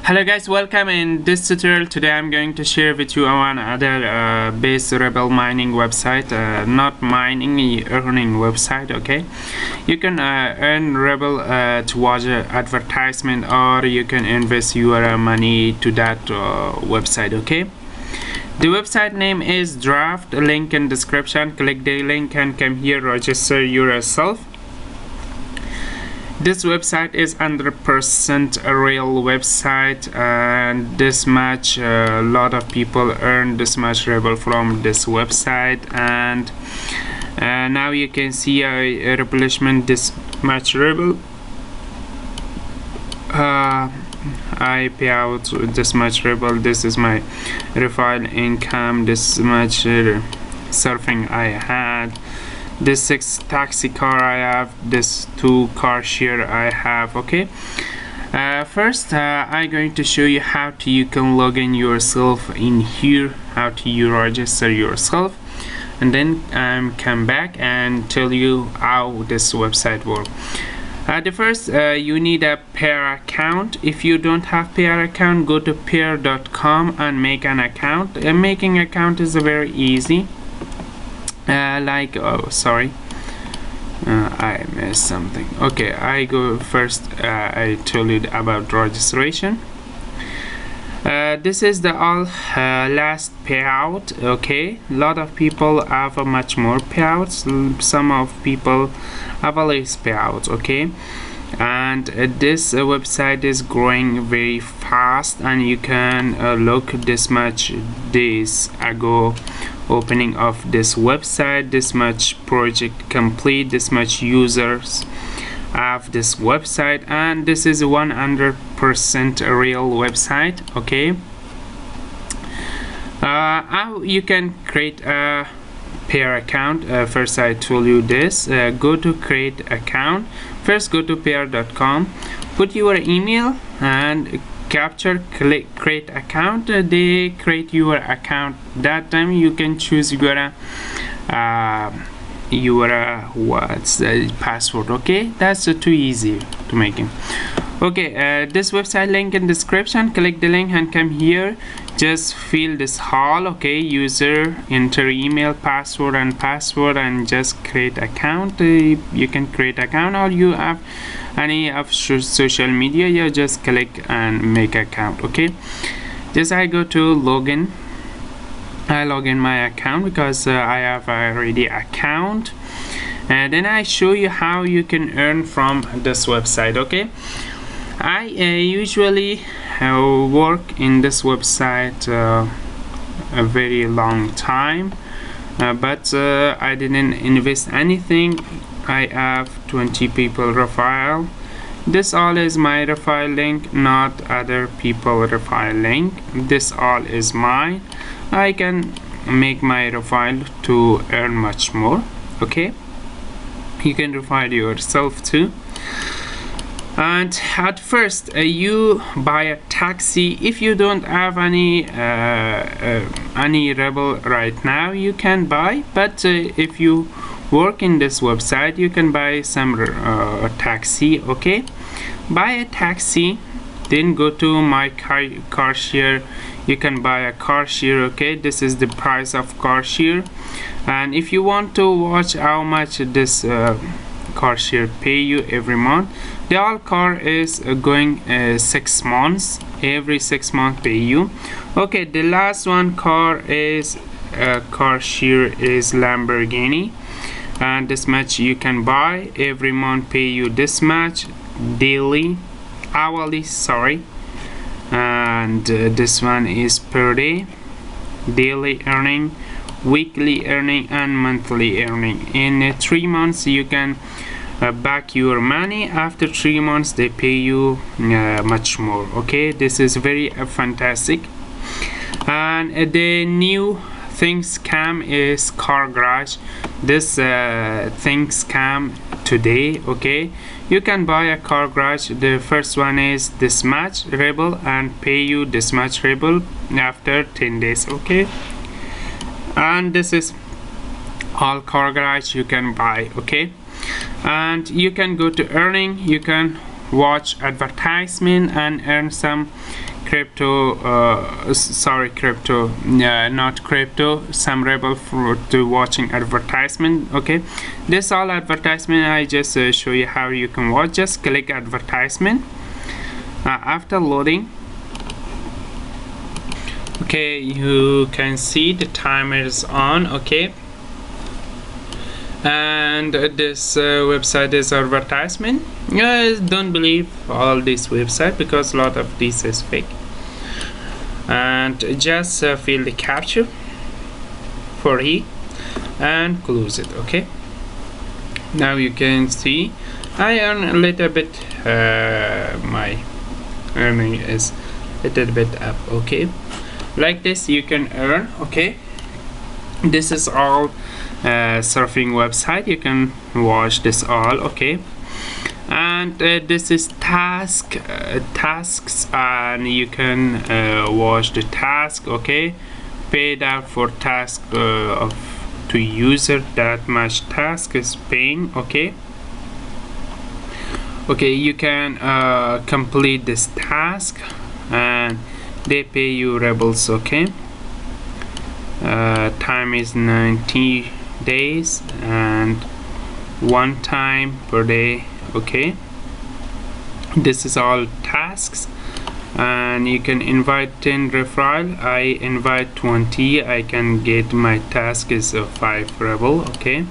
Hello guys, welcome. In this tutorial today I'm going to share with you one other base Ruble mining website, not mining, earning website. Okay, you can earn Ruble to watch advertisement, or you can invest your money to that website. Okay, the website name is Draft, link in description. Click the link and come here, register yourself. This website is 100% a real website, and this much a lot of people earn this much Ruble from this website. And now you can see a replenishment this much Ruble. I pay out this much Ruble. This is my referral income. This much surfing I had. This 6 taxi car I have, this 2 car share I have. Okay, first I'm going to show you how you can log in yourself in here, how you register yourself, and then come back and tell you how this website works. The first you need a pair account. If you don't have pair account, go to pair.com and make an account. Making account is very easy. I missed something. Okay, I go first. I told you about registration. This is the last payout. Okay, a lot of people have much more payouts. Some of people have less payouts. Okay, and this website is growing very fast, and you can look this much days ago opening of this website, this much project complete, this much users have this website, and this is 100% a real website. Okay, how you can create a pair account. First I told you this, go to create account. First go to pair.com, put your email and capture, click create account. They create your account. That time you can choose your what's the password. Okay, that's too easy to make it. Okay, this website link in description. Click the link and come here. Just fill this hall. Okay, user, enter email, password, and just create account. You can create account, or you have any of social media. You just click and make account. Okay, just I go to login. I log in my account because I have already account, and then I show you how you can earn from this website. Okay, I usually work in this website a very long time, but I didn't invest anything. I have 20 people referral. This all is my referral link, not other people referral link. This all is mine. I can make my referral to earn much more. Okay, you can refer yourself too. And at first you buy a taxi. If you don't have any Ruble right now, you can buy, but if you work in this website, you can buy some taxi. Okay, buy a taxi, then go to my car share. You can buy a car share. Okay, this is the price of car share, and if you want to watch how much this car share pay you every month, the all car is going 6 months. Every 6 months pay you. Okay, the last one car is car share is Lamborghini, and this much you can buy. Every month pay you this much, daily, hourly, sorry, and this one is per day, daily earning, weekly earning, and monthly earning. In 3 months you can back your money. After 3 months they pay you much more. Okay, this is very fantastic. And the new things scam is car garage. This thing scam today. Okay, you can buy a car garage. The first one is this much Ruble and pay you this much Ruble after 10 days. Okay, and this is all car garage you can buy. Okay, and you can go to earning. You can watch advertisement and earn some crypto, crypto, not crypto, some Ruble for to watching advertisement. Okay, this all advertisement. I just show you how you can watch. Just click advertisement. After loading, okay, you can see the timer is on. Okay, and this website is advertisement. Don't believe all this website because a lot of this is fake. And just fill the capture for it and close it. Okay, now you can see I earn a little bit. My earning is a little bit up. Okay, like this you can earn. Okay, this is all surfing website. You can watch this all. Okay, and this is tasks, and you can watch the task. Okay, paid out for task of to user, that much task is paying. Okay, you can complete this task and they pay you Rubles. Okay, time is 90 days and one time per day. Okay, this is all tasks, and you can invite 10 referral. I invite 20. I can get my task is 5 Ruble. Okay,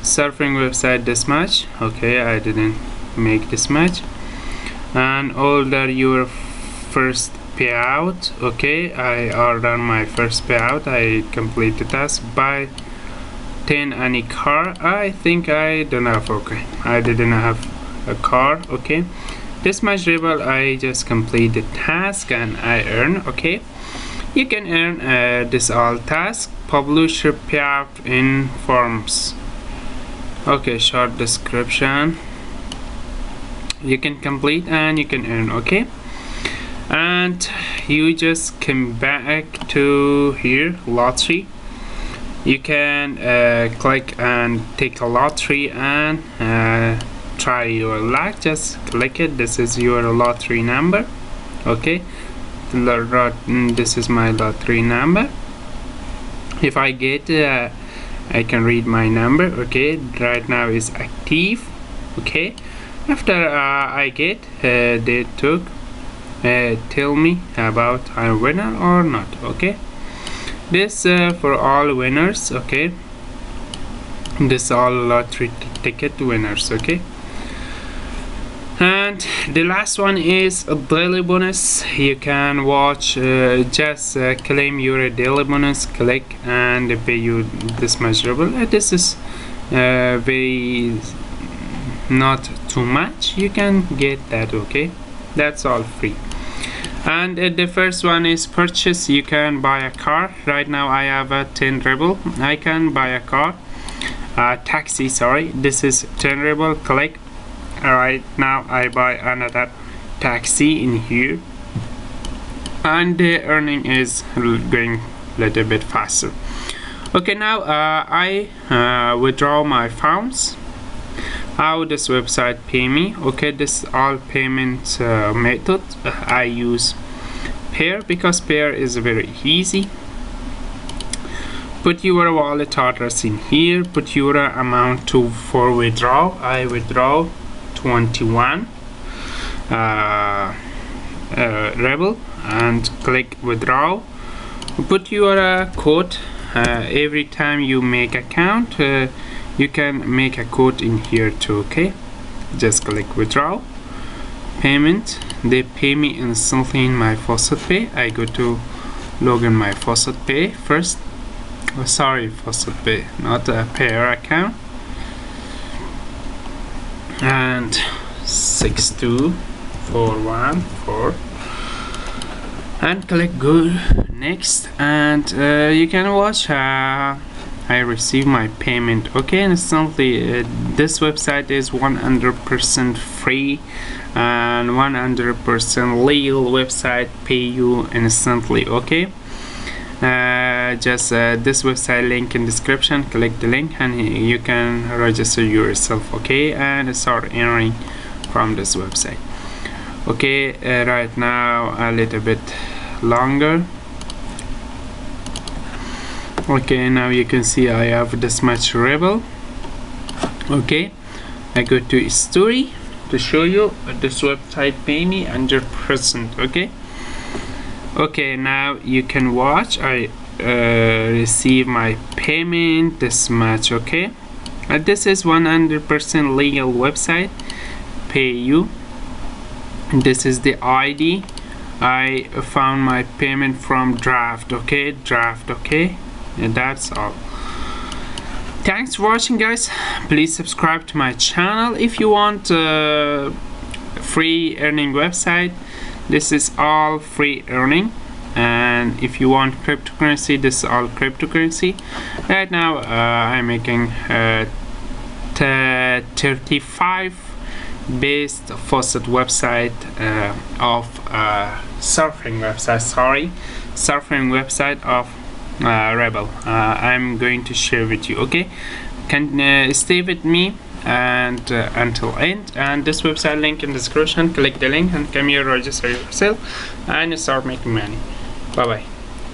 surfing website this much. Okay, I didn't make this much. And order your first payout. Okay, I order my first payout. I complete the task. Buy 10 any car. I think I don't have. Okay, I didn't have a car. Okay, this much Ruble. I just complete the task and I earn. Okay, you can earn this all task. Publish your payout in forms. Okay, short description. You can complete and you can earn. Okay, and you just come back to here, lottery. You can click and take a lottery and try your luck. Just click it. This is your lottery number. Okay, this is my lottery number. If I get I can read my number. Okay, right now is active. Okay, after I get they took tell me about I'm winner or not. Okay, this for all winners. Okay, this all lottery ticket winners. Okay, and the last one is a daily bonus. You can watch, just claim your daily bonus, click and they pay you this much Ruble. This is very not too much. You can get that. Okay, that's all free. And the first one is purchase. You can buy a car. Right now I have a 10 Ruble. I can buy a car, taxi, sorry. This is 10 Ruble. Click. Right now I buy another taxi in here, and the earning is going a little bit faster. Okay, now I withdraw my funds. How this website pay me? Okay, this all payment method. I use Pair because Pair is very easy. Put your wallet address in here. Put your amount for withdrawal. I withdraw 21 Ruble and click withdraw. Put your code. Every time you make account, you can make a code in here too. Okay, just click withdraw. Payment. They pay me instantly in my Faucet Pay. I go to log in my Faucet Pay first. Oh, sorry, Faucet Pay, not a Pair account. And 62414 and click go next, and you can watch I receive my payment. Okay, instantly. This website is 100% free and 100% legal website, pay you instantly. Okay, just this website link in description. Click the link and you can register yourself. Okay, and start earning from this website. Okay, right now a little bit longer. Okay, now you can see I have this much Ruble. Okay, I go to story to show you this website pay me 100%. Okay, now you can watch. I receive my payment this much. Okay, this is 100% legal website pay you. This is the ID. I found my payment from draft. Okay, and that's all. Thanks for watching, guys. Please subscribe to my channel if you want free earning website. This is all free earning, and if you want cryptocurrency, this is all cryptocurrency. Right now I'm making 35 based Faucet website of surfing website of Ruble. I'm going to share with you. Okay, can stay with me and until end, and this website link in the description. Click the link and come here, register yourself, and start making money. Bye bye.